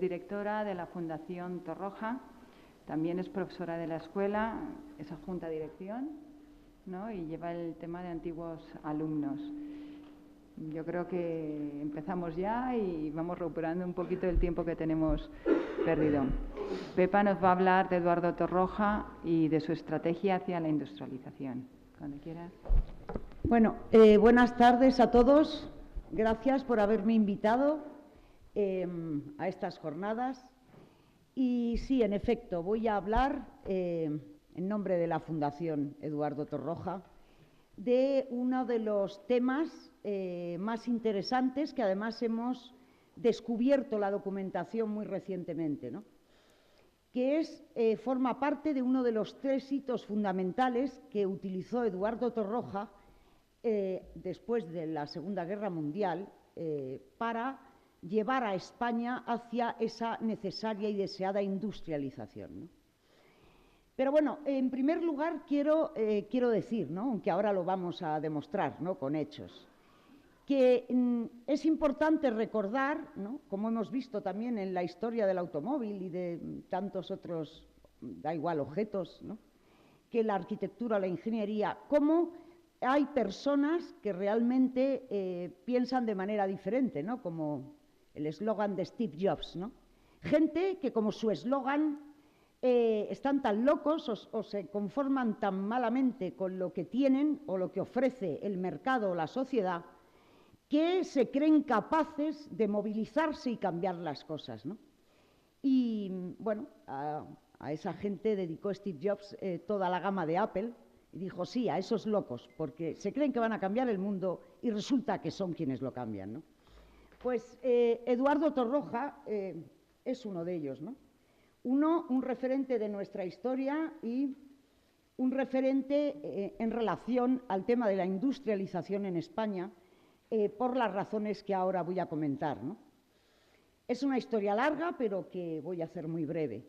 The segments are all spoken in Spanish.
directora de la Fundación Torroja, también es profesora de la escuela, es adjunta a dirección, ¿no? Y lleva el tema de antiguos alumnos. Yo creo que empezamos ya y vamos recuperando un poquito el tiempo que tenemos perdido. Pepa nos va a hablar de Eduardo Torroja y de su estrategia hacia la industrialización. Cuando quieras. Bueno, buenas tardes a todos. Gracias por haberme invitado a estas jornadas. Y sí, en efecto, voy a hablar en nombre de la Fundación Eduardo Torroja de uno de los temas más interesantes que además hemos descubierto la documentación muy recientemente, ¿no? Que forma parte de uno de los 3 hitos fundamentales que utilizó Eduardo Torroja después de la Segunda Guerra Mundial para llevar a España hacia esa necesaria y deseada industrialización, ¿no? Pero bueno, en primer lugar quiero decir, ¿no?, aunque ahora lo vamos a demostrar, ¿no?, con hechos, que es importante recordar, ¿no?, como hemos visto también en la historia del automóvil y de tantos otros, da igual, objetos, ¿no?, que la arquitectura o la ingeniería, cómo hay personas que realmente piensan de manera diferente, ¿no?, como el eslogan de Steve Jobs, ¿no? Gente que, como su eslogan, están tan locos o se conforman tan malamente con lo que tienen o lo que ofrece el mercado o la sociedad, que se creen capaces de movilizarse y cambiar las cosas, ¿no? Y, bueno, a esa gente dedicó Steve Jobs toda la gama de Apple y dijo, sí, a esos locos, porque se creen que van a cambiar el mundo y resulta que son quienes lo cambian, ¿no? Pues Eduardo Torroja es uno de ellos, ¿no? Un referente de nuestra historia y un referente en relación al tema de la industrialización en España, por las razones que ahora voy a comentar, ¿no? Es una historia larga, pero que voy a hacer muy breve.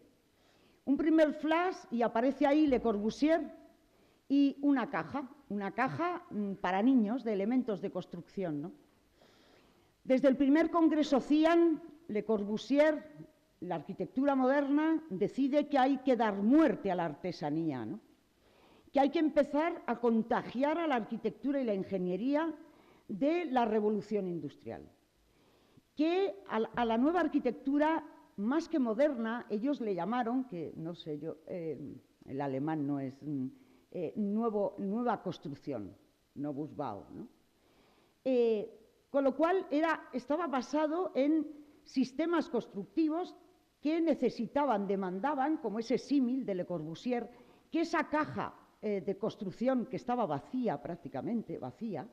Un primer flash y aparece ahí Le Corbusier y una caja para niños de elementos de construcción, ¿no? Desde el primer congreso CIAN, Le Corbusier, la arquitectura moderna, decide que hay que dar muerte a la artesanía, ¿no?, que hay que empezar a contagiar a la arquitectura y la ingeniería de la revolución industrial, que a la nueva arquitectura, más que moderna, ellos le llamaron, que no sé yo, el alemán no es, nueva construcción, Novusbau, ¿no? Con lo cual estaba basado en sistemas constructivos que demandaban, como ese símil de Le Corbusier, que esa caja de construcción que estaba vacía, prácticamente vacía,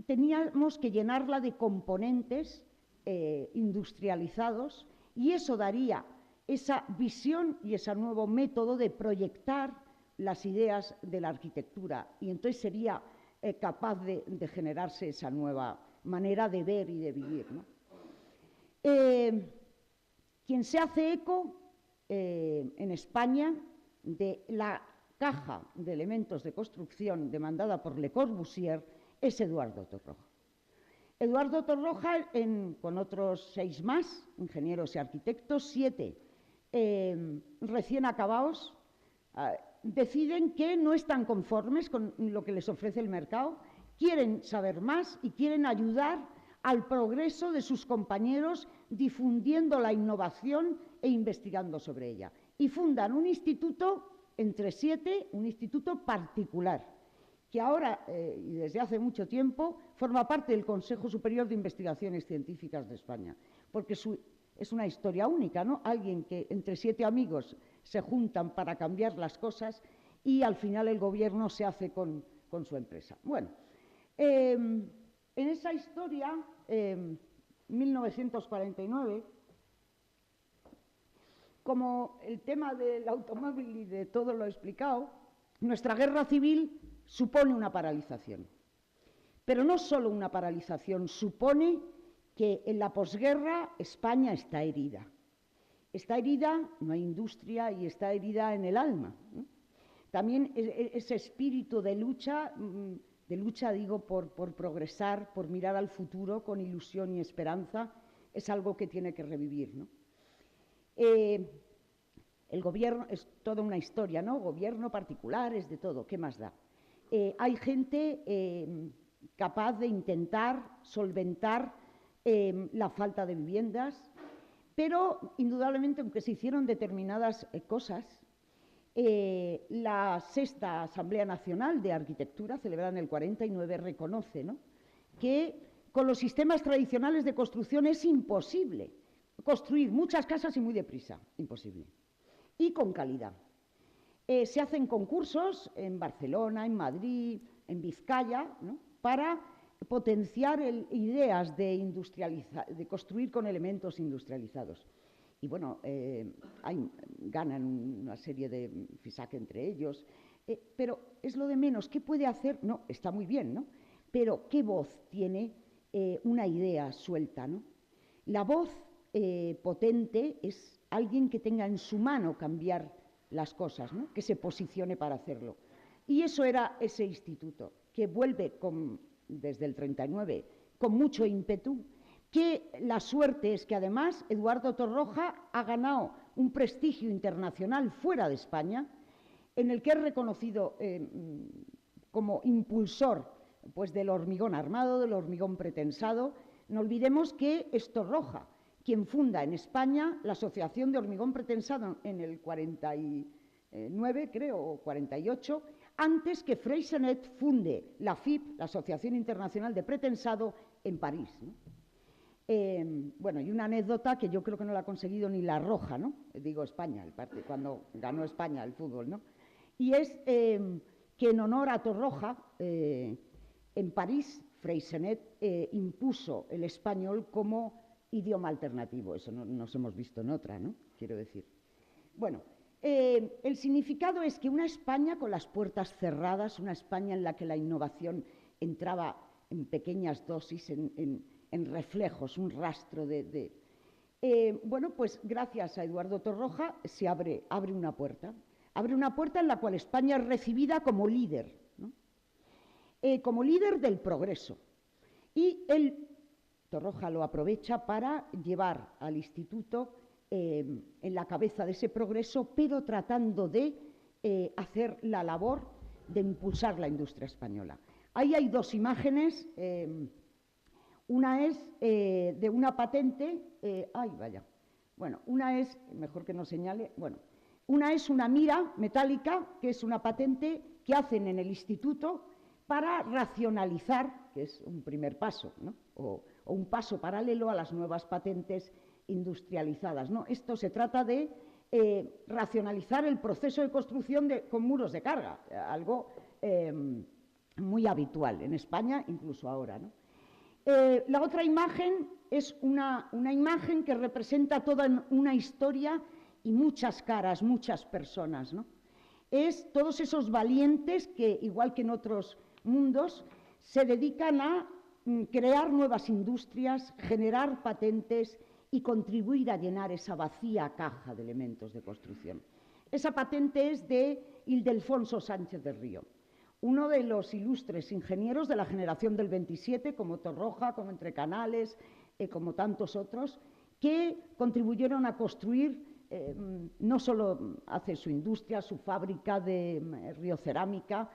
teníamos que llenarla de componentes industrializados y eso daría esa visión y ese nuevo método de proyectar las ideas de la arquitectura y entonces sería capaz de generarse esa nueva manera de ver y de vivir, ¿no? Quien se hace eco en España de la caja de elementos de construcción demandada por Le Corbusier es Eduardo Torroja. Eduardo Torroja, con otros 6 más, ingenieros y arquitectos, 7 recién acabados, deciden que no están conformes con lo que les ofrece el mercado, quieren saber más y quieren ayudar al progreso de sus compañeros difundiendo la innovación e investigando sobre ella. Y fundan un instituto, entre 7, un instituto particular, que ahora, y desde hace mucho tiempo, forma parte del Consejo Superior de Investigaciones Científicas de España, porque es una historia única, ¿no? Alguien que entre 7 amigos se juntan para cambiar las cosas y al final el gobierno se hace con su empresa. Bueno, en esa historia, 1949, como el tema del automóvil y de todo lo explicado, nuestra guerra civil supone una paralización. Pero no solo una paralización, supone que en la posguerra España está herida. Está herida, no hay industria y está herida en el alma, ¿no? También ese espíritu de lucha digo, por progresar, por mirar al futuro con ilusión y esperanza, es algo que tiene que revivir, ¿no? El gobierno es toda una historia, ¿no? Gobierno, particulares, de todo, ¿qué más da? Hay gente capaz de intentar solventar la falta de viviendas, pero indudablemente, aunque se hicieron determinadas cosas, la Sexta Asamblea Nacional de Arquitectura, celebrada en el 49, reconoce, ¿no?, que con los sistemas tradicionales de construcción es imposible construir muchas casas y muy deprisa, imposible, y con calidad. Se hacen concursos en Barcelona, en Madrid, en Vizcaya, ¿no?, para potenciar ideas de construir con elementos industrializados. Y bueno, ganan una serie de FISAC entre ellos, pero es lo de menos. ¿Qué puede hacer? No, está muy bien, ¿no? Pero ¿qué voz tiene una idea suelta, ¿no? La voz potente es alguien que tenga en su mano cambiar las cosas, ¿no?, que se posicione para hacerlo. Y eso era ese instituto, que vuelve desde el 39 con mucho ímpetu, que la suerte es que además Eduardo Torroja ha ganado un prestigio internacional fuera de España, en el que es reconocido como impulsor, pues, del hormigón armado, del hormigón pretensado. No olvidemos que es Torroja quien funda en España la Asociación de Hormigón Pretensado en el 49, creo, o 48, antes que Freyssinet funde la FIP, la Asociación Internacional de Pretensado, en París, ¿no? Bueno, y una anécdota que yo creo que no la ha conseguido ni La Roja, ¿no? Digo España, cuando ganó España el fútbol, ¿no? Y es que en honor a Torroja, en París, Freyssinet impuso el español como idioma alternativo. Eso no nos hemos visto en otra, ¿no?, quiero decir. Bueno, el significado es que una España con las puertas cerradas, una España en la que la innovación entraba en pequeñas dosis, en reflejos, un rastro bueno, pues gracias a Eduardo Torroja se abre una puerta. Abre una puerta en la cual España es recibida como líder, ¿no?, como líder del progreso. Y Torroja lo aprovecha para llevar al instituto en la cabeza de ese progreso, pero tratando de hacer la labor de impulsar la industria española. Ahí hay dos imágenes. Una es de una patente, una es, mejor que no señale, una es una mira metálica, que es una patente que hacen en el instituto para racionalizar, que es un primer paso, ¿no?, o un paso paralelo a las nuevas patentes industrializadas, ¿no? Esto se trata de racionalizar el proceso de construcción con muros de carga, algo muy habitual en España, incluso ahora, ¿no? La otra imagen es una imagen que representa toda una historia y muchas caras, muchas personas, ¿no? Es todos esos valientes que, igual que en otros mundos, se dedican a crear nuevas industrias, generar patentes y contribuir a llenar esa vacía caja de elementos de construcción. Esa patente es de Ildefonso Sánchez del Río, uno de los ilustres ingenieros de la generación del 27, como Torroja, como Entrecanales, como tantos otros, que contribuyeron a construir, no solo hace su industria, su fábrica de riocerámica,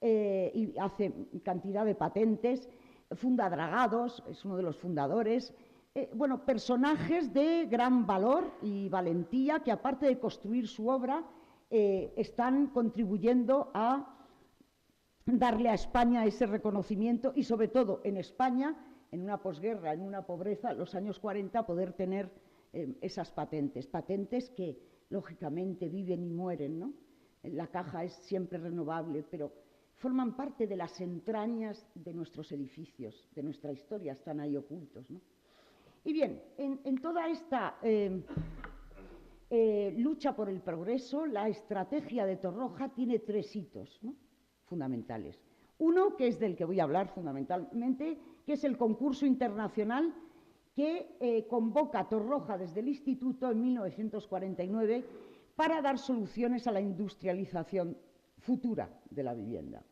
y hace cantidad de patentes, funda Dragados, es uno de los fundadores. Bueno, personajes de gran valor y valentía que, aparte de construir su obra, están contribuyendo a darle a España ese reconocimiento y, sobre todo, en España, en una posguerra, en una pobreza, los años 40, poder tener esas patentes que, lógicamente, viven y mueren, ¿no? La caja es siempre renovable, pero forman parte de las entrañas de nuestros edificios, de nuestra historia, están ahí ocultos, ¿no? Y bien, en toda esta lucha por el progreso, la estrategia de Torroja tiene tres hitos, ¿no?, fundamentales. Uno, que es del que voy a hablar fundamentalmente, que es el concurso internacional que convoca Torroja desde el Instituto en 1949 para dar soluciones a la industrialización futura de la vivienda.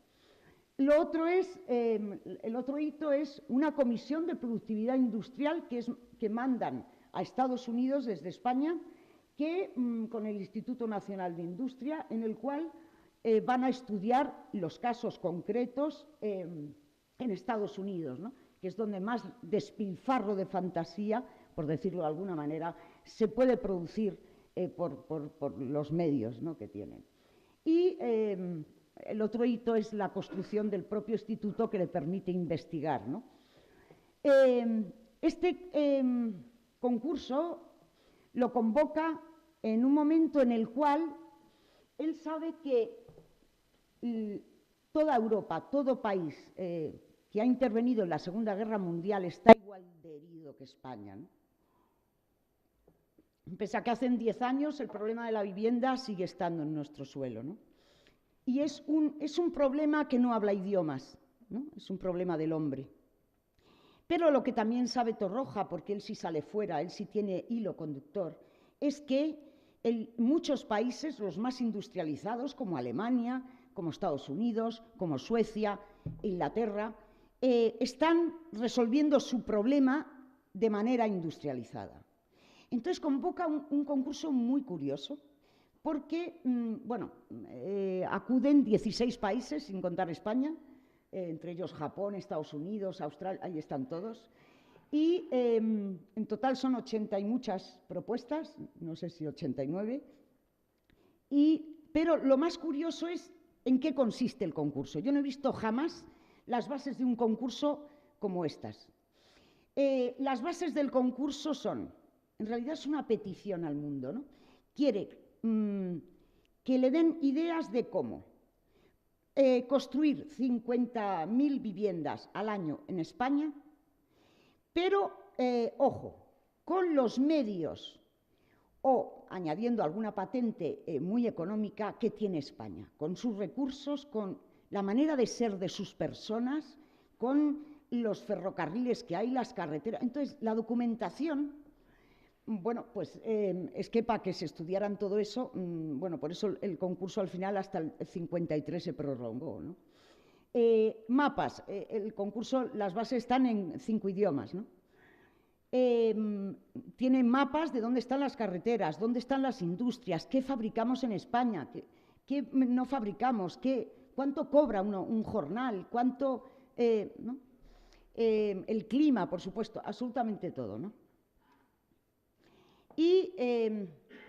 El otro hito es una comisión de productividad industrial que mandan a Estados Unidos desde España, que, con el Instituto Nacional de Industria, en el cual van a estudiar los casos concretos en Estados Unidos, ¿no?, que es donde más despilfarro de fantasía, por decirlo de alguna manera, se puede producir por los medios, ¿no?, que tienen. Y el otro hito es la construcción del propio instituto que le permite investigar, ¿no? Este concurso lo convoca en un momento en el cual él sabe que toda Europa, todo país que ha intervenido en la Segunda Guerra Mundial está igual de herido que España, ¿no? Pese a que hacen 10 años el problema de la vivienda sigue estando en nuestro suelo, ¿no? Y es un problema que no habla idiomas, ¿no? Es un problema del hombre. Pero lo que también sabe Torroja, porque él sí sale fuera, él sí tiene hilo conductor, es que en muchos países, los más industrializados, como Alemania, como Estados Unidos, como Suecia, Inglaterra, están resolviendo su problema de manera industrializada. Entonces convoca un concurso muy curioso, porque, acuden 16 países, sin contar España, entre ellos Japón, Estados Unidos, Australia, ahí están todos, y en total son 80 y muchas propuestas, no sé si 89, pero lo más curioso es en qué consiste el concurso. Yo no he visto jamás las bases de un concurso como estas. Las bases del concurso son, en realidad es una petición al mundo, ¿no? Quiere que le den ideas de cómo construir 50.000 viviendas al año en España, pero, ojo, con los medios o añadiendo alguna patente muy económica que tiene España, con sus recursos, con la manera de ser de sus personas, con los ferrocarriles que hay, las carreteras. Entonces, la documentación, bueno, pues es que para que se estudiaran todo eso, por eso el concurso al final hasta el 53 se prorrogó, ¿no? Mapas, el concurso, las bases están en 5 idiomas, ¿no? Tienen mapas de dónde están las carreteras, dónde están las industrias, qué fabricamos en España, qué no fabricamos, cuánto cobra un jornal, cuánto, ¿no? El clima, por supuesto, absolutamente todo, ¿no? Y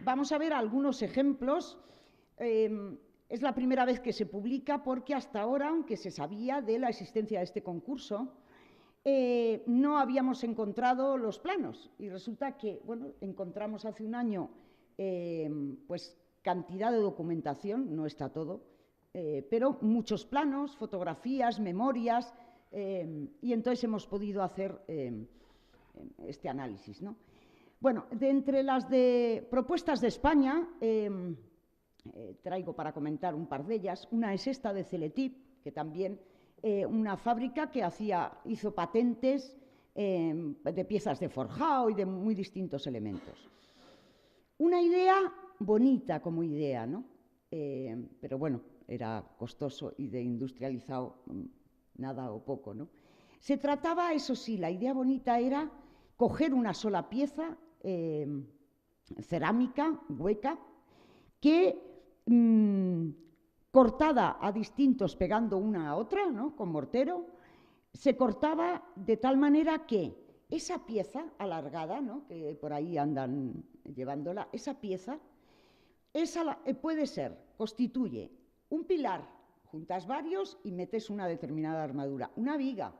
vamos a ver algunos ejemplos. Es la primera vez que se publica porque hasta ahora, aunque se sabía de la existencia de este concurso, no habíamos encontrado los planos. Y resulta que, bueno, encontramos hace un año pues cantidad de documentación, no está todo, pero muchos planos, fotografías, memorias, y entonces hemos podido hacer este análisis, ¿no? Bueno, de entre las propuestas de España, traigo para comentar un par de ellas. Una es esta de Celetip, que también una fábrica que hizo patentes de piezas de forjado y de muy distintos elementos. Una idea bonita como idea, ¿no? Pero bueno, era costoso y de industrializado nada o poco, ¿no? Se trataba, eso sí, la idea bonita era coger una sola pieza cerámica, hueca, que cortada a distintos, pegando una a otra, ¿no?, con mortero, se cortaba de tal manera que esa pieza alargada, ¿no?, que por ahí andan llevándola, esa pieza, constituye un pilar, juntas varios y metes una determinada armadura. Una viga,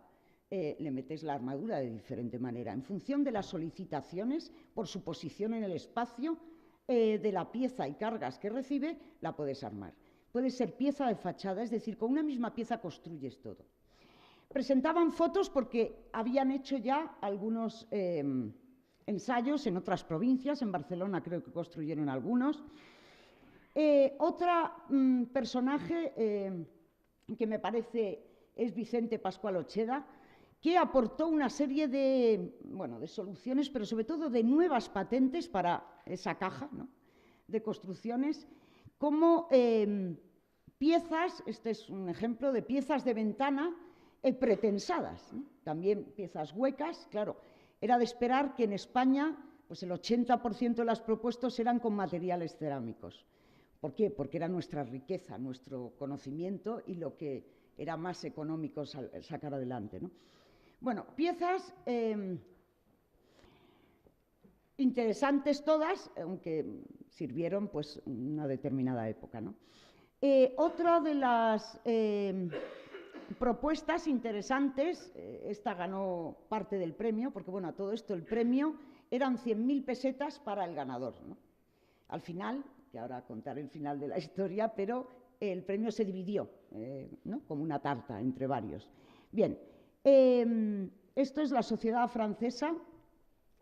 le metes la armadura de diferente manera, en función de las solicitaciones, por su posición en el espacio de la pieza y cargas que recibe, la puedes armar. Puede ser pieza de fachada, es decir, con una misma pieza construyes todo. Presentaban fotos porque habían hecho ya algunos ensayos en otras provincias, en Barcelona creo que construyeron algunos. Otra personaje que me parece es Vicente Pascual Ocheda, que aportó una serie de soluciones, pero sobre todo de nuevas patentes para esa caja, ¿no?, de construcciones, como piezas, este es un ejemplo de piezas de ventana pretensadas, ¿no? También piezas huecas, claro, era de esperar que en España pues el 80% de las propuestas eran con materiales cerámicos. ¿Por qué? Porque era nuestra riqueza, nuestro conocimiento y lo que era más económico sacar adelante, ¿no? Bueno, piezas interesantes todas, aunque sirvieron pues una determinada época, ¿no? Otra de las propuestas interesantes, esta ganó parte del premio, porque bueno, a todo esto el premio eran 100.000 pesetas para el ganador, ¿no? Al final, que ahora contaré el final de la historia, pero el premio se dividió, ¿no? Como una tarta entre varios. Bien, esto es la Sociedad Francesa,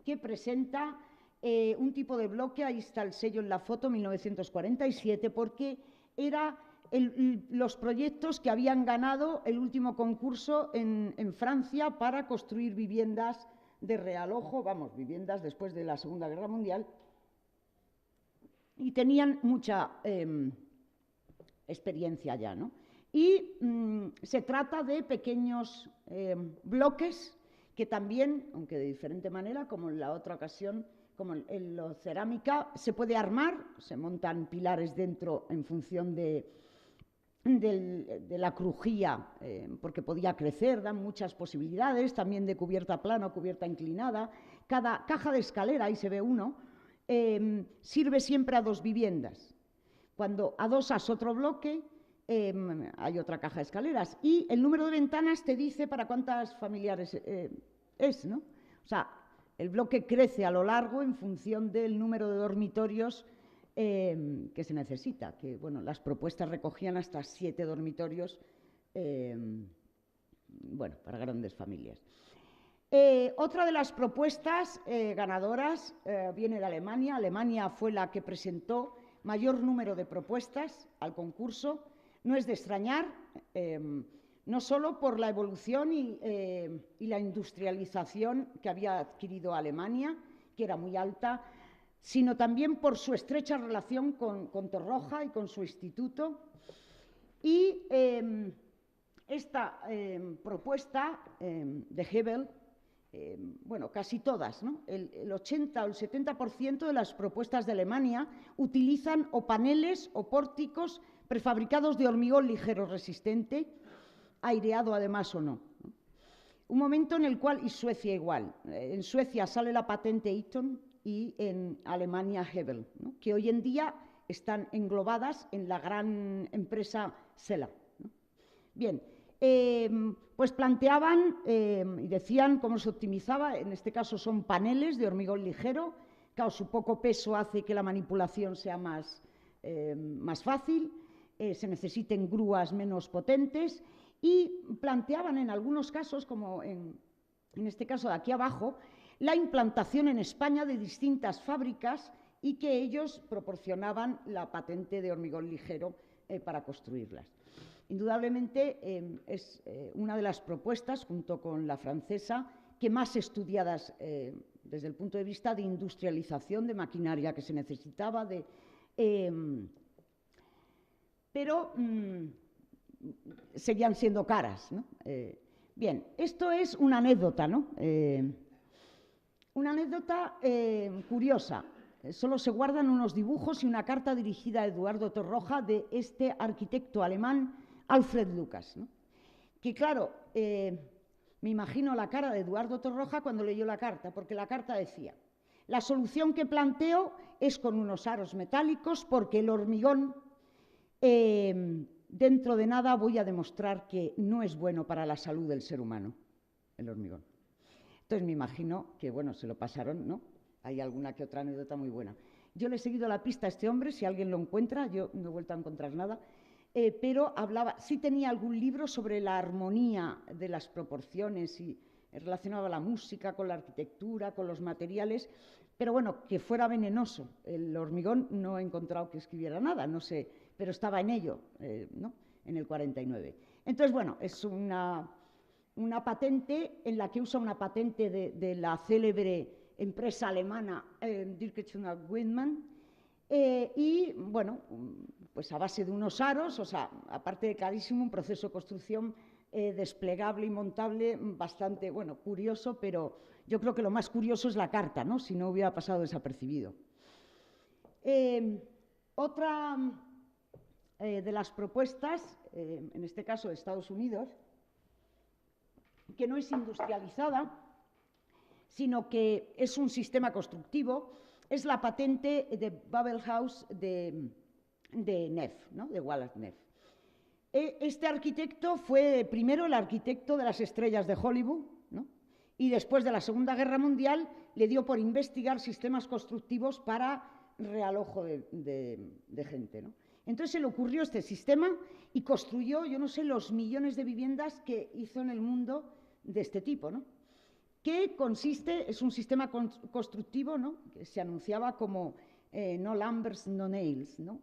que presenta un tipo de bloque, ahí está el sello en la foto, 1947, porque era los proyectos que habían ganado el último concurso en Francia para construir viviendas de realojo, vamos, viviendas después de la Segunda Guerra Mundial, y tenían mucha experiencia ya, ¿no? Y se trata de pequeños bloques que también, aunque de diferente manera, como en la otra ocasión, como en la cerámica, se puede armar, se montan pilares dentro en función de la crujía, porque podía crecer, dan muchas posibilidades, también de cubierta plana o cubierta inclinada. Cada caja de escalera, ahí se ve uno, sirve siempre a 2 viviendas. Cuando adosas otro bloque, hay otra caja de escaleras y el número de ventanas te dice para cuántas familiares es, ¿no? O sea, el bloque crece a lo largo en función del número de dormitorios que se necesita, que bueno, las propuestas recogían hasta 7 dormitorios, bueno, para grandes familias. Otra de las propuestas ganadoras viene de Alemania. Alemania fue la que presentó mayor número de propuestas al concurso. No es de extrañar, no solo por la evolución y la industrialización que había adquirido Alemania, que era muy alta, sino también por su estrecha relación con Torroja y con su instituto. Y esta propuesta de Hebel, bueno, casi todas, ¿no? El 80 o el 70% de las propuestas de Alemania utilizan o paneles o pórticos prefabricados de hormigón ligero resistente, aireado además o no. Un momento en el cual, y Suecia igual, en Suecia sale la patente Eaton y en Alemania Hebel, ¿no? Que hoy en día están englobadas en la gran empresa Sela, ¿no? Bien, pues planteaban y decían cómo se optimizaba. En este caso son paneles de hormigón ligero. Claro, su poco peso hace que la manipulación sea más fácil, se necesiten grúas menos potentes, y planteaban en algunos casos, como en este caso de aquí abajo, la implantación en España de distintas fábricas y que ellos proporcionaban la patente de hormigón ligero para construirlas. Indudablemente es una de las propuestas, junto con la francesa, que más estudiadas desde el punto de vista de industrialización de maquinaria que se necesitaba, pero seguían siendo caras, ¿no? Bien, esto es una anécdota, ¿no? Una anécdota curiosa. Solo se guardan unos dibujos y una carta dirigida a Eduardo Torroja de este arquitecto alemán, Alfred Lucas, ¿no? Que claro, me imagino la cara de Eduardo Torroja cuando leyó la carta, porque la carta decía: la solución que planteo es con unos aros metálicos, porque el hormigón, dentro de nada voy a demostrar que no es bueno para la salud del ser humano, el hormigón. Entonces me imagino que, bueno, se lo pasaron, ¿no? Hay alguna que otra anécdota muy buena. Yo le he seguido la pista a este hombre, si alguien lo encuentra, yo no he vuelto a encontrar nada, pero hablaba, sí tenía algún libro sobre la armonía de las proporciones y relacionaba la música con la arquitectura, con los materiales, pero bueno, que fuera venenoso. El hormigón no he encontrado que escribiera nada, no sé, pero estaba en ello, ¿no? En el 49. Entonces, bueno, es una patente en la que usa una patente de la célebre empresa alemana Dirkschner Wittmann, y bueno, pues a base de unos aros, o sea, aparte de carísimo, un proceso de construcción desplegable y montable bastante, bueno, curioso, pero yo creo que lo más curioso es la carta, ¿no? Si no hubiera pasado desapercibido. Otra de las propuestas, en este caso de Estados Unidos, que no es industrializada, sino que es un sistema constructivo, es la patente de Babel House de Neff, ¿no? De Wallace Neff. Este arquitecto fue primero el arquitecto de las estrellas de Hollywood, ¿no? Y después de la Segunda Guerra Mundial le dio por investigar sistemas constructivos para realojo de gente, ¿no? Entonces se le ocurrió este sistema y construyó, yo no sé, los millones de viviendas que hizo en el mundo de este tipo, ¿no? Que consiste, es un sistema constructivo, ¿no? Que se anunciaba como no lumbers, no nails, ¿no?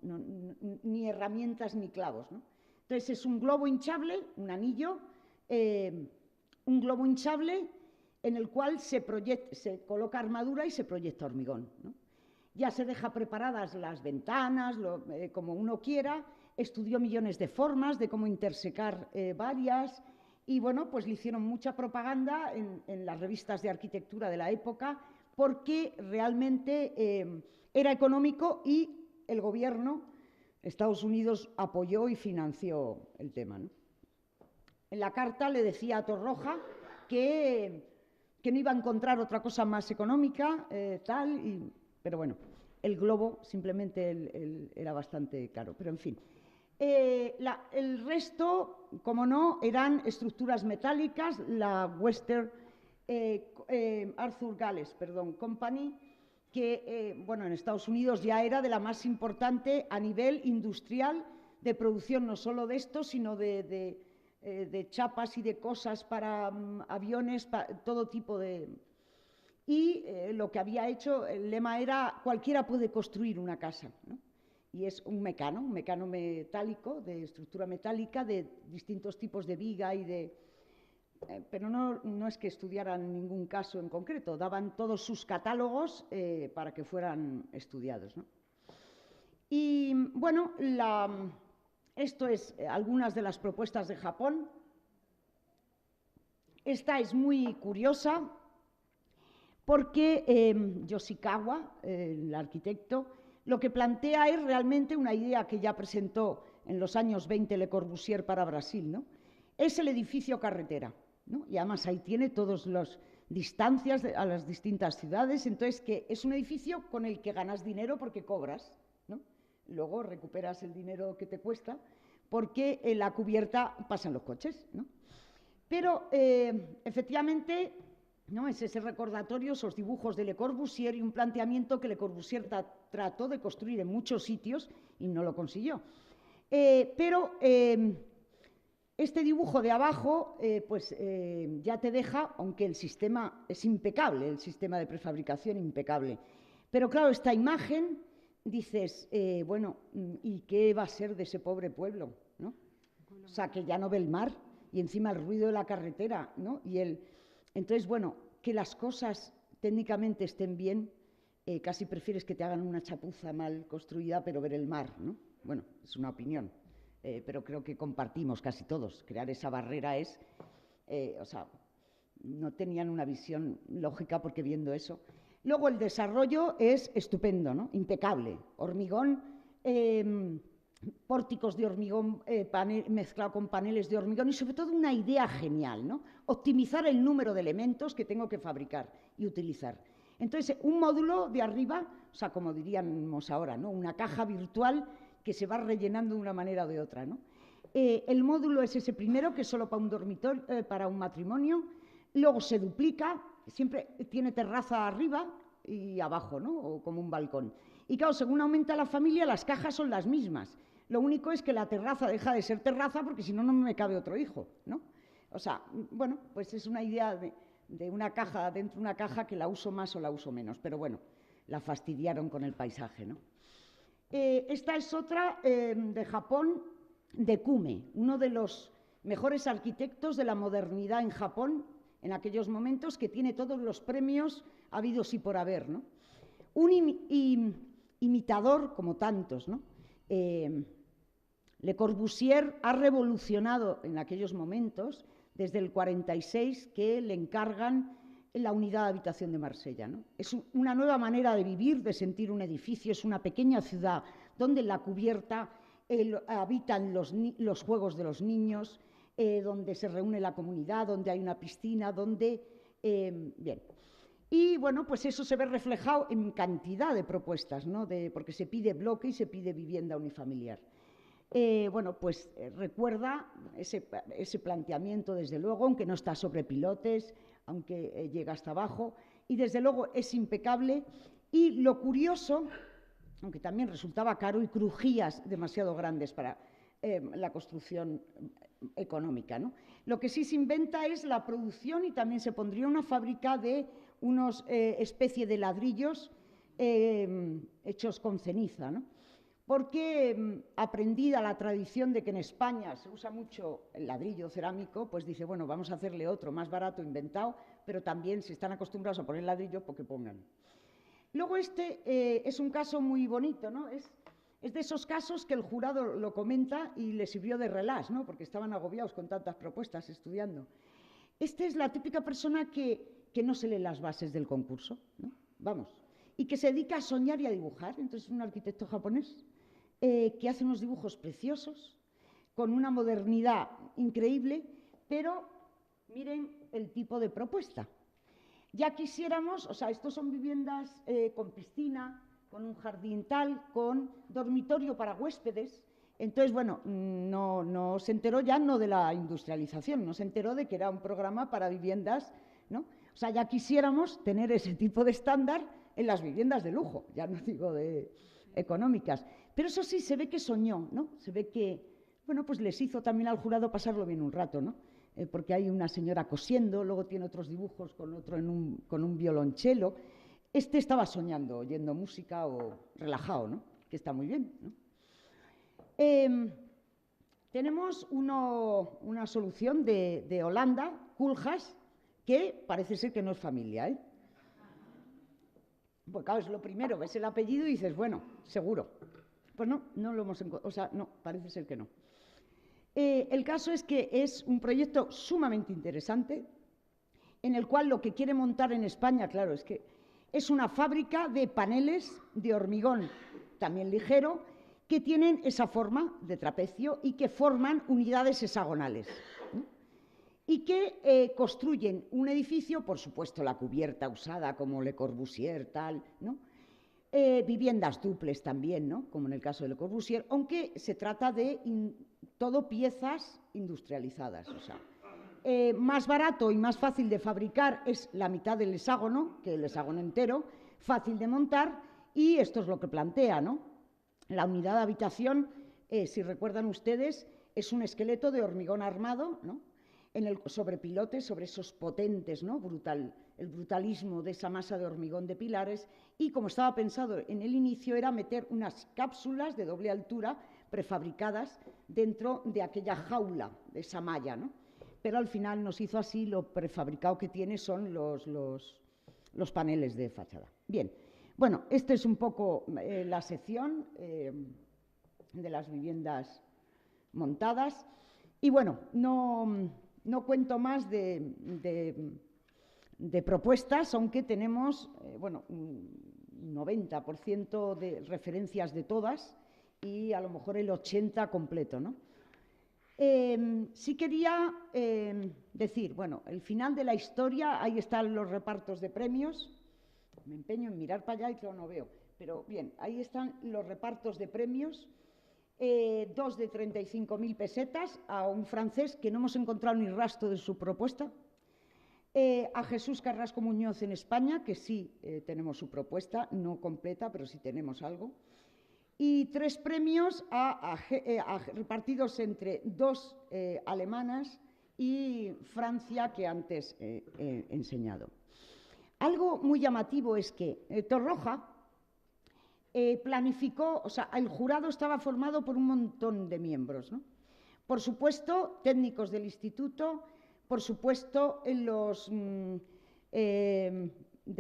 Ni herramientas ni clavos, ¿no? Entonces es un globo hinchable, un anillo, un globo hinchable en el cual se coloca armadura y se proyecta hormigón, ¿no? Ya se deja preparadas las ventanas, como uno quiera, estudió millones de formas de cómo intersecar varias y, bueno, pues le hicieron mucha propaganda en las revistas de arquitectura de la época porque realmente era económico y el gobierno, Estados Unidos, apoyó y financió el tema, ¿no? En la carta le decía a Torroja que no iba a encontrar otra cosa más económica, pero bueno, el globo simplemente era bastante caro, pero en fin. El resto, como no, eran estructuras metálicas, la Western Arthur Gales Company, que bueno, en Estados Unidos ya era de la más importante a nivel industrial de producción, no solo de esto, sino de chapas y de cosas para aviones, todo tipo de... Y lo que había hecho, el lema era, cualquiera puede construir una casa, ¿no? Y es un mecano metálico, de estructura metálica, de distintos tipos de viga y de... pero no es que estudiaran ningún caso en concreto, daban todos sus catálogos para que fueran estudiados, ¿no? Y bueno, esto es algunas de las propuestas de Japón. Esta es muy curiosa porque Yoshikawa, el arquitecto, lo que plantea es realmente una idea que ya presentó en los años 20 Le Corbusier para Brasil, ¿no? Es el edificio carretera, ¿no? Y además ahí tiene todas las distancias a las distintas ciudades, entonces que es un edificio con el que ganas dinero porque cobras, ¿no? Luego recuperas el dinero que te cuesta porque en la cubierta pasan los coches, ¿no? Pero efectivamente, ¿no? Es ese recordatorio, esos dibujos de Le Corbusier y un planteamiento que Le Corbusier trató de construir en muchos sitios y no lo consiguió. Pero este dibujo de abajo ya te deja, aunque el sistema es impecable, el sistema de prefabricación impecable, pero claro, esta imagen, dices, bueno, ¿y qué va a ser de ese pobre pueblo, ¿no? O sea, que ya no ve el mar y encima el ruido de la carretera, ¿no? Entonces, bueno, que las cosas técnicamente estén bien, casi prefieres que te hagan una chapuza mal construida, pero ver el mar, ¿no? Bueno, es una opinión, pero creo que compartimos casi todos. Crear esa barrera es, o sea, no tenían una visión lógica porque viendo eso. Luego el desarrollo es estupendo, ¿no? Impecable. Hormigón, pórticos de hormigón mezclado con paneles de hormigón y sobre todo una idea genial, ¿no? Optimizar el número de elementos que tengo que fabricar y utilizar. Entonces, un módulo de arriba, o sea, como diríamos ahora, ¿no? Una caja virtual que se va rellenando de una manera o de otra, ¿no? El módulo es ese primero, que es solo para un dormitorio, para un matrimonio, luego se duplica, siempre tiene terraza arriba y abajo, ¿no? O como un balcón. Y claro, según aumenta la familia, las cajas son las mismas. Lo único es que la terraza deja de ser terraza porque si no, no me cabe otro hijo, ¿no? O sea, bueno, pues es una idea de una caja dentro de una caja que la uso más o la uso menos, pero bueno, la fastidiaron con el paisaje, ¿no? Esta es otra de Japón, de Kume, uno de los mejores arquitectos de la modernidad en Japón en aquellos momentos, que tiene todos los premios habidos y por haber, ¿no? Un imitador como tantos, ¿no? Le Corbusier ha revolucionado en aquellos momentos, desde el 46, que le encargan la unidad de habitación de Marsella, ¿no? Es una nueva manera de vivir, de sentir un edificio, es una pequeña ciudad donde en la cubierta habitan los juegos de los niños, donde se reúne la comunidad, donde hay una piscina, donde... bien. Y bueno, pues eso se ve reflejado en cantidad de propuestas, ¿no? Porque se pide bloque y se pide vivienda unifamiliar. Bueno, pues recuerda ese planteamiento, desde luego, aunque no está sobre pilotes, aunque llega hasta abajo, y desde luego es impecable. Y lo curioso, aunque también resultaba caro y crujías demasiado grandes para la construcción económica, ¿no? Lo que sí se inventa es la producción, y también se pondría una fábrica de unos especie de ladrillos hechos con ceniza, ¿no? Porque aprendida la tradición de que en España se usa mucho el ladrillo cerámico, pues dice, bueno, vamos a hacerle otro más barato, inventado, pero también si están acostumbrados a poner ladrillo, pues que pongan. Luego es un caso muy bonito, ¿no? Es de esos casos que el jurado lo comenta y le sirvió de relax, ¿no? Porque estaban agobiados con tantas propuestas estudiando. Esta es la típica persona que no se lee las bases del concurso, ¿no? Vamos, y que se dedica a soñar y a dibujar. Entonces es un arquitecto japonés que hace unos dibujos preciosos, con una modernidad increíble, pero miren el tipo de propuesta. Ya quisiéramos, o sea, estos son viviendas con piscina, con un jardín tal, con dormitorio para huéspedes. Entonces, bueno, no se enteró ya no de la industrialización, no se enteró de que era un programa para viviendas, ¿no? O sea, ya quisiéramos tener ese tipo de estándar en las viviendas de lujo, ya no digo de económicas. Pero eso sí, se ve que soñó, ¿no? Se ve que, bueno, pues les hizo también al jurado pasarlo bien un rato, ¿no? Porque hay una señora cosiendo, luego tiene otros dibujos con otro con un violonchelo. Este estaba soñando, oyendo música o relajado, ¿no? Que está muy bien, ¿no? Tenemos una solución de Holanda, Koolhaas, que parece ser que no es familia, ¿eh? Pues claro, es lo primero, ves el apellido y dices, bueno, seguro. Pues no lo hemos encontrado, o sea, no, parece ser que no. El caso es que es un proyecto sumamente interesante, en el cual lo que quiere montar en España, claro, es que es una fábrica de paneles de hormigón, también ligero, que tienen esa forma de trapecio y que forman unidades hexagonales, ¿no? Y que construyen un edificio, por supuesto la cubierta usada como Le Corbusier, tal, ¿no? Viviendas duples también, ¿no? Como en el caso de Le Corbusier, aunque se trata de todo piezas industrializadas, o sea, más barato y más fácil de fabricar es la mitad del hexágono, que el hexágono entero, fácil de montar, y esto es lo que plantea, ¿no? La unidad de habitación, si recuerdan ustedes, es un esqueleto de hormigón armado, ¿no? Sobre pilotes, sobre esos potentes, ¿no? El brutalismo de esa masa de hormigón de pilares, y como estaba pensado en el inicio, era meter unas cápsulas de doble altura prefabricadas dentro de aquella jaula, de esa malla, ¿no? Pero al final nos hizo así, lo prefabricado que tiene son los paneles de fachada. Bien, bueno, esta es un poco la sección de las viviendas montadas, y bueno, no cuento más de propuestas, aunque tenemos, bueno, un 90% de referencias de todas y a lo mejor el 80% completo, ¿no? Sí quería decir, bueno, el final de la historia, ahí están los repartos de premios. Me empeño en mirar para allá y claro, no veo. Pero bien, ahí están los repartos de premios. 2 de 35.000 pesetas a un francés que no hemos encontrado ni rastro de su propuesta. A Jesús Carrasco Muñoz en España, que sí tenemos su propuesta, no completa, pero sí tenemos algo. Y 3 premios repartidos entre 2 alemanas y Francia, que antes he enseñado. Algo muy llamativo es que Torroja planificó, o sea, el jurado estaba formado por un montón de miembros, ¿no? Por supuesto, técnicos del instituto, por supuesto, de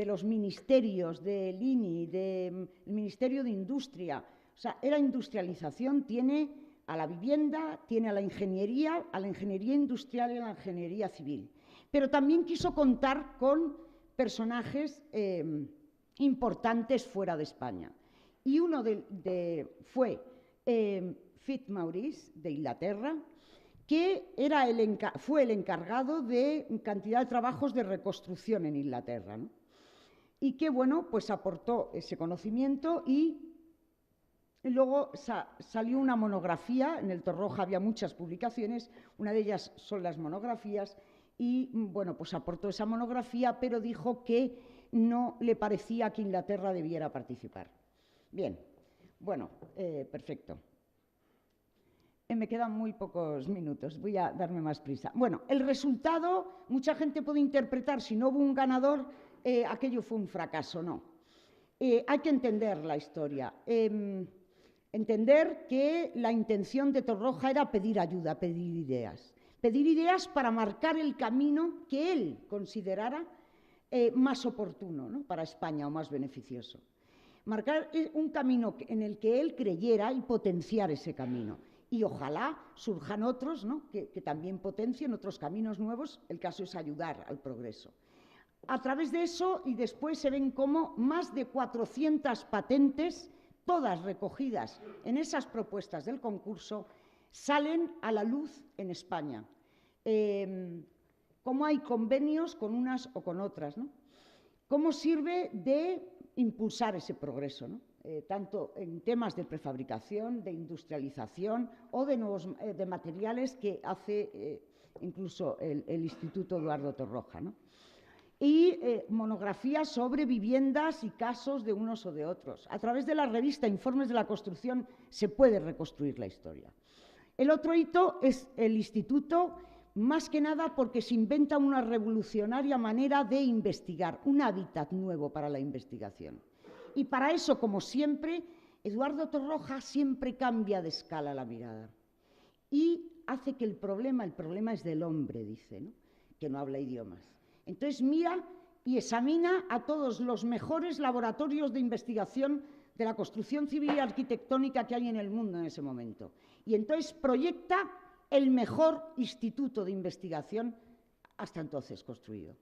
los ministerios del INI, del Ministerio de Industria. O sea, era industrialización, tiene a la vivienda, tiene a la ingeniería industrial y a la ingeniería civil. Pero también quiso contar con personajes importantes fuera de España. Y uno fue Fitzmaurice, de Inglaterra, que fue el encargado de cantidad de trabajos de reconstrucción en Inglaterra, ¿no? Y que, bueno, pues aportó ese conocimiento y luego salió una monografía. En el Torroja había muchas publicaciones, una de ellas son las monografías, y, bueno, pues aportó esa monografía, pero dijo que no le parecía que Inglaterra debiera participar. Bien, bueno, perfecto. Me quedan muy pocos minutos, voy a darme más prisa. Bueno, el resultado, mucha gente puede interpretar, si no hubo un ganador, aquello fue un fracaso, no. Hay que entender la historia, entender que la intención de Torroja era pedir ayuda, pedir ideas para marcar el camino que él considerara más oportuno, ¿no?, para España, o más beneficioso. Marcar un camino en el que él creyera y potenciar ese camino. Y ojalá surjan otros, ¿no?, que también potencien otros caminos nuevos. El caso es ayudar al progreso. A través de eso, y después se ven como más de 400 patentes, todas recogidas en esas propuestas del concurso, salen a la luz en España. Cómo hay convenios con unas o con otras, ¿no? Cómo sirve de impulsar ese progreso, ¿no? Tanto en temas de prefabricación, de industrialización o de materiales que hace incluso el Instituto Eduardo Torroja, ¿no? Y monografías sobre viviendas y casos de unos o de otros. A través de la revista Informes de la Construcción se puede reconstruir la historia. El otro hito es el instituto, más que nada porque se inventa una revolucionaria manera de investigar, un hábitat nuevo para la investigación. Y para eso, como siempre, Eduardo Torroja siempre cambia de escala la mirada y hace que el problema es del hombre, dice, ¿no?, que no habla idiomas. Entonces mira y examina a todos los mejores laboratorios de investigación de la construcción civil y arquitectónica que hay en el mundo en ese momento. Y entonces proyecta el mejor instituto de investigación hasta entonces construido.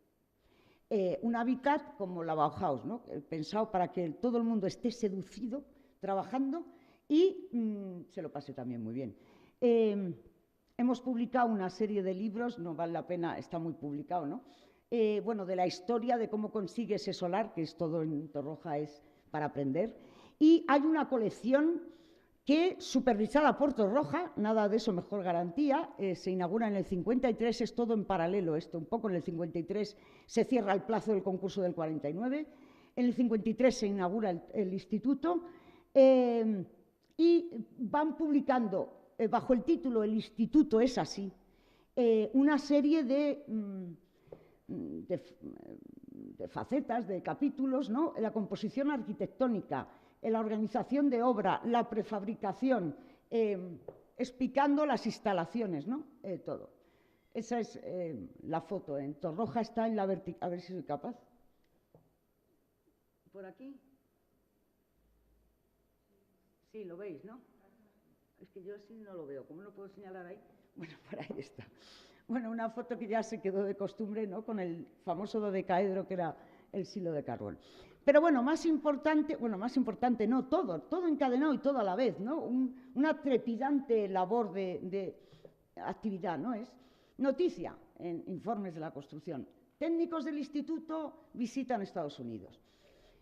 Un hábitat como la Bauhaus, ¿no?, pensado para que todo el mundo esté seducido trabajando y se lo pase también muy bien. Hemos publicado una serie de libros, no vale la pena, está muy publicado, ¿no?, bueno, de la historia de cómo consigue ese solar, que es todo en Torroja, es para aprender. Y hay una colección que, supervisada por Torroja, nada de eso mejor garantía, se inaugura en el 53, es todo en paralelo esto, un poco en el 53 se cierra el plazo del concurso del 49, en el 53 se inaugura el instituto, y van publicando, bajo el título El Instituto es así, una serie de facetas, de capítulos, ¿no?, la composición arquitectónica, la organización de obra, la prefabricación, explicando las instalaciones, ¿no?, todo. Esa es la foto. En Torroja está en la vertical. A ver si soy capaz. ¿Por aquí? Sí, lo veis, ¿no? Es que yo sí no lo veo. ¿Cómo lo puedo señalar ahí? Bueno, por ahí está. Bueno, una foto que ya se quedó de costumbre, ¿no?, con el famoso dodecaedro que era el silo de carbón. Pero bueno, más importante no, todo encadenado y todo a la vez, ¿no? Una trepidante labor de actividad, ¿no? Es noticia en Informes de la Construcción. Técnicos del instituto visitan Estados Unidos.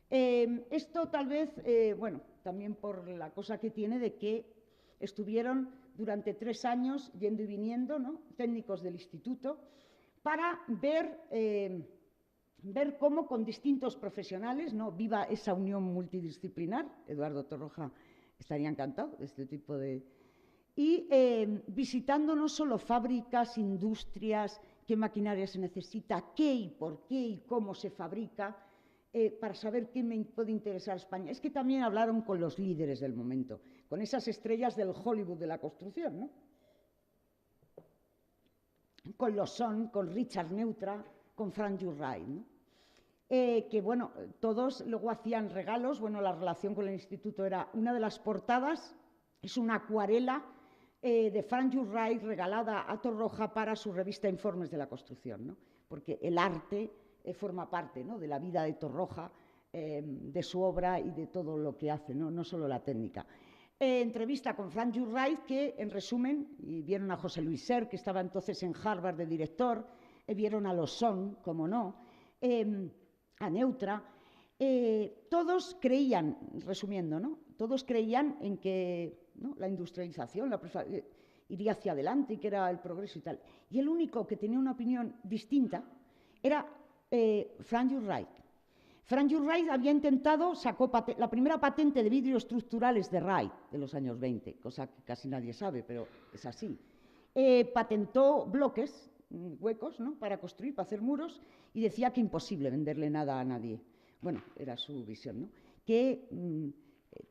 Esto tal vez, bueno, también por la cosa que tiene de que estuvieron durante 3 años yendo y viniendo, ¿no?, técnicos del instituto, para ver cómo con distintos profesionales, ¿no?, viva esa unión multidisciplinar. Eduardo Torroja estaría encantado de este tipo de... Y visitando no solo fábricas, industrias, qué maquinaria se necesita, qué y por qué y cómo se fabrica, para saber qué me puede interesar a España. Es que también hablaron con los líderes del momento, con esas estrellas del Hollywood de la construcción, ¿no?, con Lawson, con Richard Neutra, con Frank Lloyd Wright, ¿no?, que, bueno, todos luego hacían regalos. Bueno, la relación con el instituto era, una de las portadas es una acuarela de Frank Lloyd Wright regalada a Torroja para su revista Informes de la Construcción, ¿no?, porque el arte forma parte, ¿no?, de la vida de Torroja, de su obra y de todo lo que hace, no solo la técnica. Entrevista con Frank Lloyd Wright, que, en resumen, y vieron a José Luis Ser, que estaba entonces en Harvard de director, vieron a Lawson, como no, a Neutra. Todos creían, resumiendo, ¿no?, todos creían en que, ¿no?, la industrialización iría hacia adelante y que era el progreso y tal. Y el único que tenía una opinión distinta era Frank Lloyd Wright. Frank Lloyd Wright había intentado, sacó la primera patente de vidrios estructurales de Wright de los años 20, cosa que casi nadie sabe, pero es así. Patentó bloques, huecos, ¿no?, para construir, para hacer muros, y decía que imposible venderle nada a nadie. Bueno, era su visión, ¿no?, que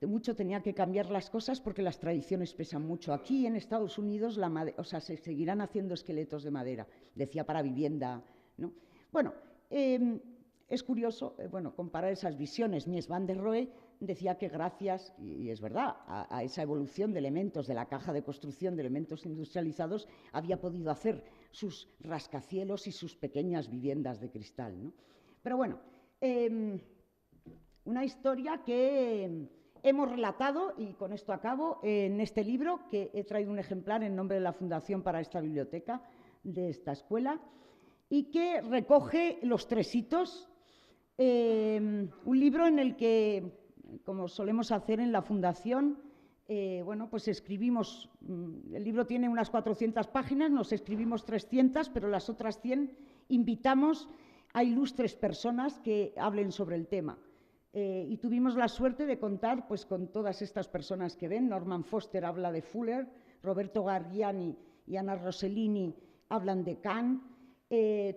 mucho tenía que cambiar las cosas porque las tradiciones pesan mucho. Aquí en Estados Unidos se seguirán haciendo esqueletos de madera, decía, para vivienda, ¿no? Bueno, es curioso, comparar esas visiones. Mies van der Rohe decía que gracias, y es verdad, a esa evolución de elementos de la caja de construcción de elementos industrializados, había podido hacer sus rascacielos y sus pequeñas viviendas de cristal, ¿no? Pero bueno, una historia que hemos relatado, y con esto acabo, en este libro, que he traído un ejemplar en nombre de la Fundación para esta biblioteca de esta escuela, y que recoge los 3 hitos. Un libro en el que, como solemos hacer en la Fundación, pues escribimos, el libro tiene unas 400 páginas, nos escribimos 300, pero las otras 100 invitamos a ilustres personas que hablen sobre el tema. Y tuvimos la suerte de contar, pues, con todas estas personas que ven. Norman Foster habla de Fuller, Roberto Gargiani y Anna Rossellini hablan de Kant,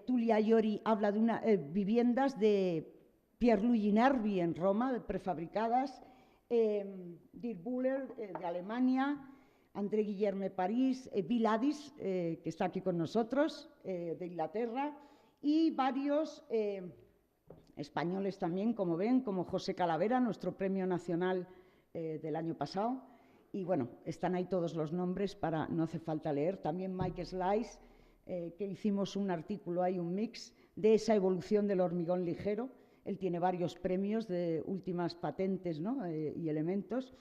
Tullio Aiori habla de viviendas de Pierluigi Nervi en Roma, prefabricadas, Dirk Buller de Alemania, André Guillerme París, Bill Addis, que está aquí con nosotros, de Inglaterra, y varios españoles también, como ven, como José Calavera, nuestro premio nacional del año pasado. Y bueno, están ahí todos los nombres, no hace falta leer. También Mike Slice, que hicimos un artículo, hay un mix de esa evolución del hormigón ligero. Él tiene varios premios de últimas patentes, ¿no?, y elementos.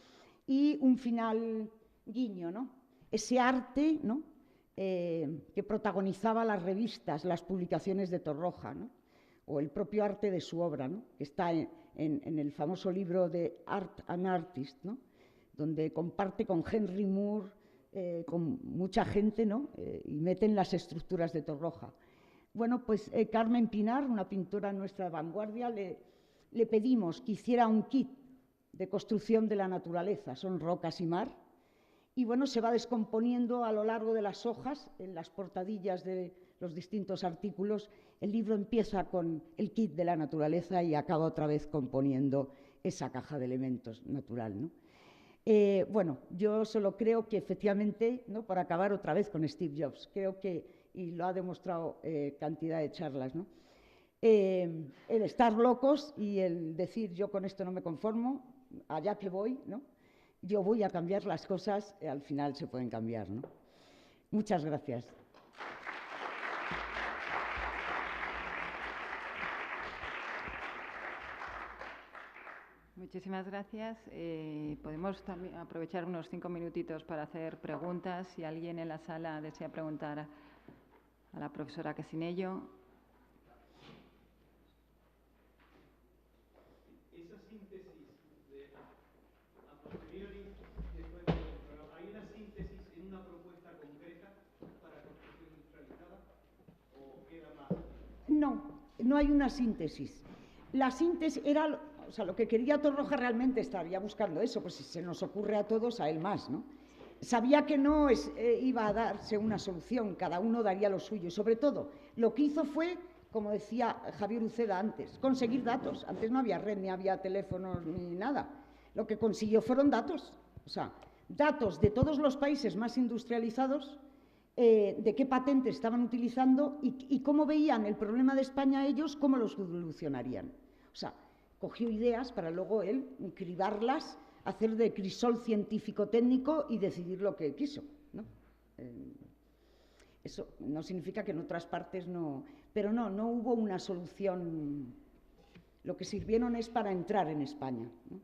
Y un final guiño, ¿no?, ese arte, ¿no?, que protagonizaba las revistas, las publicaciones de Torroja, ¿no?, o el propio arte de su obra, ¿no?, que está en el famoso libro de Art and Artist, ¿no?, donde comparte con Henry Moore, con mucha gente, ¿no?, y meten las estructuras de Torroja. Bueno, pues Carmen Pinar, una pintora nuestra de vanguardia, le pedimos que hiciera un kit de construcción de la naturaleza, son rocas y mar, y bueno, se va descomponiendo a lo largo de las hojas, en las portadillas de los distintos artículos. El libro empieza con el kit de la naturaleza y acaba otra vez componiendo esa caja de elementos natural, ¿no? Bueno, yo solo creo que efectivamente, ¿no?, para acabar otra vez con Steve Jobs, creo que, y lo ha demostrado cantidad de charlas, ¿no?, el estar locos y el decir yo con esto no me conformo, allá que voy, ¿no?, yo voy a cambiar las cosas, al final se pueden cambiar, ¿no? Muchas gracias. Muchísimas gracias. Podemos también aprovechar unos 5 minutitos para hacer preguntas. Si alguien en la sala desea preguntar a la profesora Casinello. Esa síntesis de a posteriori, después del programa, ¿hay una síntesis en una propuesta concreta para construcción industrializada o queda más? No hay una síntesis. La síntesis era, o sea, lo que quería Torroja realmente, estaría buscando eso, pues si se nos ocurre a todos, a él más, ¿no? Sabía que no iba a darse una solución, cada uno daría lo suyo. Y sobre todo, lo que hizo fue, como decía Javier Uceda antes, conseguir datos. Antes no había red, ni había teléfonos, ni nada. Lo que consiguió fueron datos. O sea, datos de todos los países más industrializados, de qué patentes estaban utilizando y cómo veían el problema de España ellos, cómo los solucionarían. O sea, cogió ideas para luego él cribarlas, hacer de crisol científico-técnico y decidir lo que quiso, ¿no? Eso no significa que en otras partes no, pero no hubo una solución. Lo que sirvieron es para entrar en España, ¿no?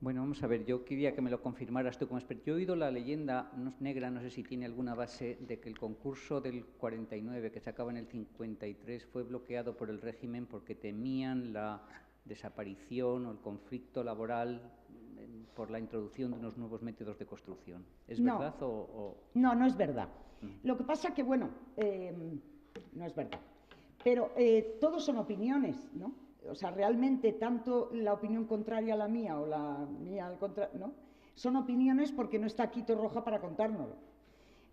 Bueno, vamos a ver, yo quería que me lo confirmaras tú como experto. Yo he oído la leyenda negra, no sé si tiene alguna base, de que el concurso del 49, que se acaba en el 53, fue bloqueado por el régimen porque temían la desaparición o el conflicto laboral por la introducción de unos nuevos métodos de construcción. ¿Es verdad o...? No, no es verdad. Lo que pasa que, bueno, no es verdad. Pero todos son opiniones, ¿no? O sea, realmente tanto la opinión contraria a la mía o la mía al contrario, ¿no? Son opiniones porque no está aquí Torroja para contárnoslo.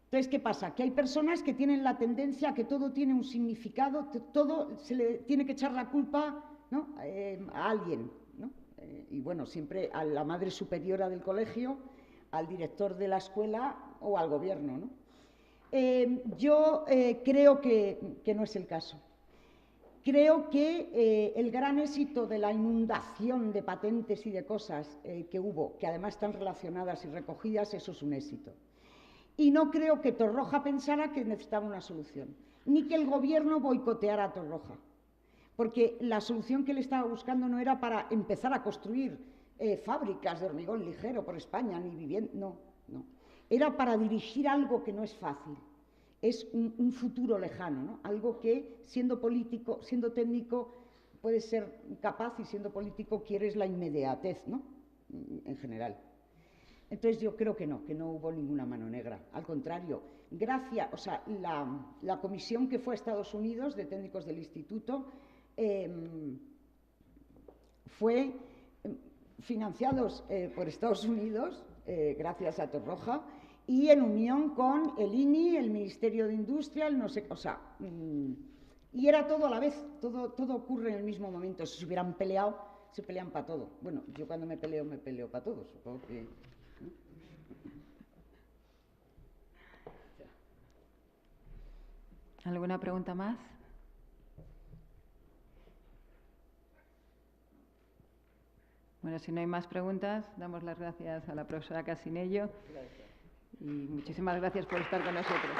Entonces, ¿qué pasa? Que hay personas que tienen la tendencia a que todo tiene un significado, todo se le tiene que echar la culpa, ¿no? A alguien, ¿no? Y bueno, siempre a la madre superiora del colegio, al director de la escuela o al gobierno, ¿no? Yo creo que no es el caso. Creo que el gran éxito de la inundación de patentes y de cosas que hubo, que además están relacionadas y recogidas, eso es un éxito. Y no creo que Torroja pensara que necesitaba una solución, ni que el gobierno boicoteara a Torroja, porque la solución que él estaba buscando no era para empezar a construir fábricas de hormigón ligero por España, ni vivienda, no. Era para dirigir algo que no es fácil. Es un futuro lejano, ¿no? Algo que, siendo político, siendo técnico, puedes ser capaz y siendo político quieres la inmediatez, ¿no? En general. Entonces yo creo que no hubo ninguna mano negra. Al contrario, o sea, la comisión que fue a Estados Unidos de técnicos del instituto fue financiados por Estados Unidos, gracias a Torroja, y en unión con el INI, el Ministerio de Industria, el no sé, o sea, y era todo a la vez, todo ocurre en el mismo momento. Si se hubieran peleado, se pelean para todo. Bueno, yo cuando me peleo para todo, supongo que... ¿Alguna pregunta más? Bueno, si no hay más preguntas, damos las gracias a la profesora Casinello. Y muchísimas gracias por estar con nosotros.